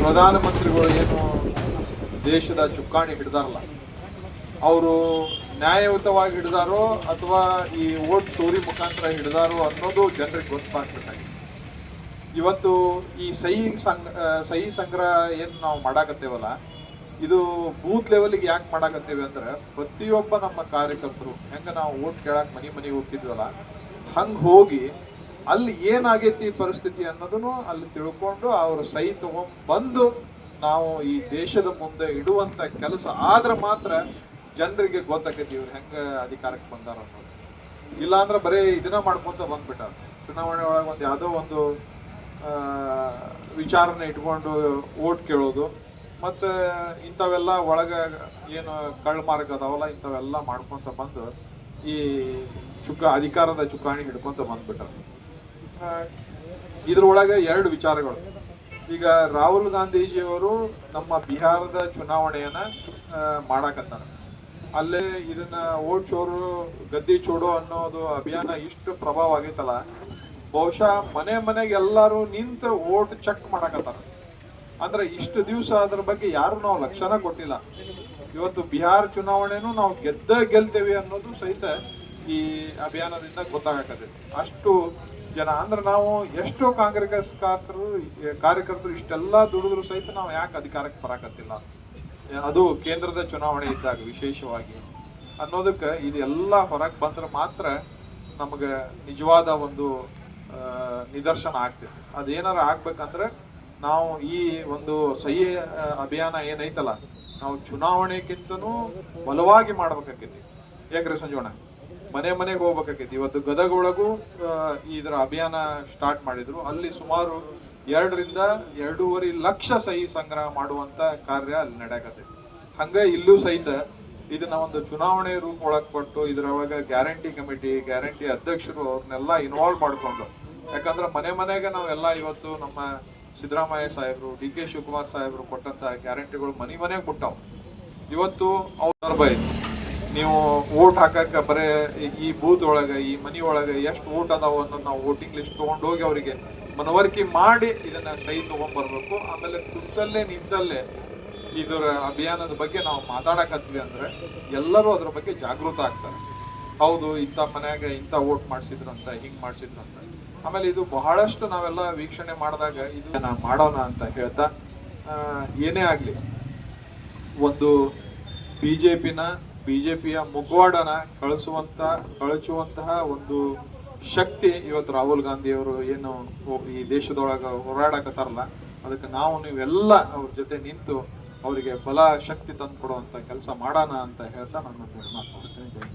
ಪ್ರಧಾನಮಂತ್ರಿಗಳು ಏನು ದೇಶದ ಚುಕ್ಕಾಣಿ ಹಿಡ್ದಾರಲ್ಲ, ಅವರು ನ್ಯಾಯಯುತವಾಗಿ ಹಿಡಿದಾರೋ ಅಥವಾ ಈ ವೋಟ್ ಚೋರಿ ಮುಖಾಂತರ ಹಿಡಿದಾರೋ ಅನ್ನೋದು ಜನರಿಗೆ ಗೊತ್ತಾಗ್ಬೇಕಾಗಿದೆ. ಇವತ್ತು ಈ ಸಹಿ ಸಂಗ್ರಹ ಏನು ನಾವು ಮಾಡಾಕತ್ತೇವಲ್ಲ, ಇದು ಬೂತ್ ಲೆವೆಲ್ಗೆ ಯಾಕೆ ಮಾಡಾಕತ್ತೇವೆ ಅಂದ್ರೆ, ಪ್ರತಿಯೊಬ್ಬ ನಮ್ಮ ಕಾರ್ಯಕರ್ತರು ಹೆಂಗ ನಾವು ವೋಟ್ ಕೇಳಕ್ ಮನೆಗೆ ಹೋಗ್ತಿದ್ವಲ್ಲ, ಹಂಗೆ ಹೋಗಿ ಅಲ್ಲಿ ಏನಾಗೈತಿ ಪರಿಸ್ಥಿತಿ ಅನ್ನೋದನ್ನು ಅಲ್ಲಿ ತಿಳ್ಕೊಂಡು ಅವ್ರ ಸಹಿ ಬಂದು ನಾವು ಈ ದೇಶದ ಮುಂದೆ ಇಡುವಂತ ಕೆಲಸ ಆದ್ರೆ ಮಾತ್ರ ಜನರಿಗೆ ಗೊತ್ತಾಗೈತಿ ಇವ್ರು ಹೆಂಗ ಅಧಿಕಾರಕ್ಕೆ ಬಂದಾರ ಅನ್ನೋದು. ಇಲ್ಲಾಂದ್ರೆ ಬರೀ ಇದನ್ನ ಮಾಡ್ಕೊಂತ ಬಂದ್ಬಿಟ್ಟಾರ. ಚುನಾವಣೆ ಒಳಗೆ ಒಂದು ಯಾವುದೋ ಒಂದು ವಿಚಾರನ ಇಟ್ಕೊಂಡು ವೋಟ್ ಕೇಳೋದು, ಮತ್ತೆ ಇಂಥವೆಲ್ಲ ಒಳಗ ಏನು ಕಳ್ಳ ಮಾರ್ಗ ಅದಾವಲ್ಲ, ಇಂಥವೆಲ್ಲ ಮಾಡ್ಕೊಂತ ಬಂದು ಈ ಅಧಿಕಾರದ ಚುಕ್ಕಾಣಿ ಹಿಡ್ಕೊಂತ ಬಂದ್ಬಿಟ್ಟಾರ. ಇದ್ರೊಳಗೆ ಎರಡು ವಿಚಾರಗಳು. ಈಗ ರಾಹುಲ್ ಗಾಂಧೀಜಿಯವರು ನಮ್ಮ ಬಿಹಾರದ ಚುನಾವಣೆಯನ್ನ ಮಾಡಾಕತ್ತಾರ. ಅಲ್ಲೇ ಇದನ್ನ ವೋಟ್ ಚೋರು ಗದ್ದಿ ಚೋಡು ಅನ್ನೋದು ಅಭಿಯಾನ ಇಷ್ಟು ಪ್ರಭಾವ ಆಗೈತಲ್ಲ, ಬಹುಶಃ ಮನೆಗೆ ಎಲ್ಲಾರು ನಿಂತು ವೋಟ್ ಚೆಕ್ ಮಾಡಾಕತ್ತಾರ. ಅಂದ್ರೆ ಇಷ್ಟು ದಿವಸ ಅದ್ರ ಬಗ್ಗೆ ಯಾರು ನಾವು ಲಕ್ಷಣ ಕೊಟ್ಟಿಲ್ಲ. ಇವತ್ತು ಬಿಹಾರ ಚುನಾವಣೆನೂ ನಾವು ಗೆಲ್ತೇವೆ ಅನ್ನೋದು ಸಹಿತ ಈ ಅಭಿಯಾನದಿಂದ ಗೊತ್ತಾಗತೈತಿ. ಅಷ್ಟು ಜನ ಅಂದ್ರೆ ನಾವು ಎಷ್ಟೋ ಕಾರ್ಯಕರ್ತರು ಇಷ್ಟೆಲ್ಲಾ ದುಡಿದ್ರು ಸಹಿತ ನಾವು ಯಾಕೆ ಅಧಿಕಾರಕ್ಕೆ ಬರಾಕತ್ತಿಲ್ಲ, ಅದು ಕೇಂದ್ರದ ಚುನಾವಣೆ ಇದ್ದಾಗ ವಿಶೇಷವಾಗಿ ಅನ್ನೋದಕ್ಕೆ ಇದೆಲ್ಲ ಹೊರಗೆ ಬಂದ್ರೆ ಮಾತ್ರ ನಮಗೆ ನಿಜವಾದ ಒಂದು ನಿದರ್ಶನ ಆಗ್ತೈತಿ. ಅದೇನಾರ ಆಗ್ಬೇಕಂದ್ರೆ ನಾವು ಈ ಒಂದು ಸಹಿ ಅಭಿಯಾನ ಏನೈತಲ್ಲ, ನಾವು ಚುನಾವಣೆಗಿಂತನೂ ಬಲವಾಗಿ ಮಾಡ್ಬೇಕಾಕೈತಿ. ಯಾಕ್ರಿ ಸಂಜೋಣ, ಮನೆಗೆ ಹೋಗ್ಬೇಕಾಕೈತಿ. ಇವತ್ತು ಗದಗ ಒಳಗೂ ಇದರ ಅಭಿಯಾನ ಸ್ಟಾರ್ಟ್ ಮಾಡಿದ್ರು. ಅಲ್ಲಿ ಸುಮಾರು 2 ರಿಂದ 2.5 ಲಕ್ಷ ಸಹಿ ಸಂಗ್ರಹ ಮಾಡುವಂತ ಕಾರ್ಯ ಅಲ್ಲಿ ನಡೆಯಕತ್ತೈತಿ. ಹಂಗ ಇಲ್ಲೂ ಸಹಿತ ಇದನ್ನ ಒಂದು ಚುನಾವಣೆ ರೂಪ ಒಳಗ್ ಕೊಟ್ಟು ಇದ್ರೊಳಗ ಗ್ಯಾರಂಟಿ ಕಮಿಟಿ, ಗ್ಯಾರಂಟಿ ಅಧ್ಯಕ್ಷರು ಅವ್ರನ್ನೆಲ್ಲ ಇನ್ವಾಲ್ವ್ ಮಾಡ್ಕೊಂಡು, ಯಾಕಂದ್ರೆ ಮನೆಗೆ ನಾವೆಲ್ಲ ಇವತ್ತು ನಮ್ಮ ಸಿದ್ದರಾಮಯ್ಯ ಸಾಹೇಬ್ರು, DK ಶಿವಕುಮಾರ್ ಸಾಹೇಬ್ರು ಕೊಟ್ಟಂತ ಗ್ಯಾರಂಟಿಗಳು ಮನೆಗೆ ಮುಟ್ಟಾವ್. ಇವತ್ತು ಅವ್ರ ನೀವು ವೋಟ್ ಹಾಕಕ್ಕ ಬರೇ ಈ ಬೂತ್ ಒಳಗ, ಈ ಮನಿ ಒಳಗ ಎಷ್ಟು ವೋಟ್ ಅದಾವ ಅನ್ನೋದು ನಾವು ವೋಟಿಂಗ್ ಲಿಸ್ಟ್ ತಗೊಂಡು ಹೋಗಿ ಅವರಿಗೆ ಮನವರಿಕೆ ಮಾಡಿ ಇದನ್ನ ಸಹಿ ತಗೊಂಡ್ಬರ್ಬೇಕು. ಆಮೇಲೆ ಕುತ್ತಲ್ಲೇ ನಿಂತಲ್ಲೇ ಇದರ ಅಭಿಯಾನದ ಬಗ್ಗೆ ನಾವು ಮಾತಾಡಕತ್ವಿ ಅಂದ್ರೆ ಎಲ್ಲರೂ ಅದ್ರ ಬಗ್ಗೆ ಜಾಗೃತ ಆಗ್ತಾರೆ. ಹೌದು, ಇಂಥ ಮನ್ಯಾಗ ಇಂಥ ವೋಟ್ ಮಾಡಿಸಿದ್ರಂತ, ಹಿಂಗ್ ಮಾಡಿಸಿದ್ರಂತ. ಆಮೇಲೆ ಇದು ಬಹಳಷ್ಟು ನಾವೆಲ್ಲ ವೀಕ್ಷಣೆ ಮಾಡಿದಾಗ ಇದು ಮಾಡೋಣ ಅಂತ ಹೇಳ್ತಾ, ಏನೇ ಆಗ್ಲಿ ಒಂದು ಬಿಜೆಪಿಯ ಮುಖವಾಡನ ಕಳಚುವಂತಹ ಒಂದು ಶಕ್ತಿ ಇವತ್ತು ರಾಹುಲ್ ಗಾಂಧಿ ಅವರು ಏನು ಈ ದೇಶದೊಳಗ ಹೋರಾಡಕತ್ತಾರಲ್ಲ, ಅದಕ್ಕೆ ನೀವೆಲ್ಲ ಅವ್ರ ಜೊತೆ ನಿಂತು ಅವರಿಗೆ ಬಲ ಶಕ್ತಿ ತಂದು ಕೊಡುವಂತ ಕೆಲಸ ಮಾಡೋಣ ಅಂತ ಹೇಳ್ತಾ ನನ್ನ ಮಾತು ಮುಗಿಸ್ತೇನೆ.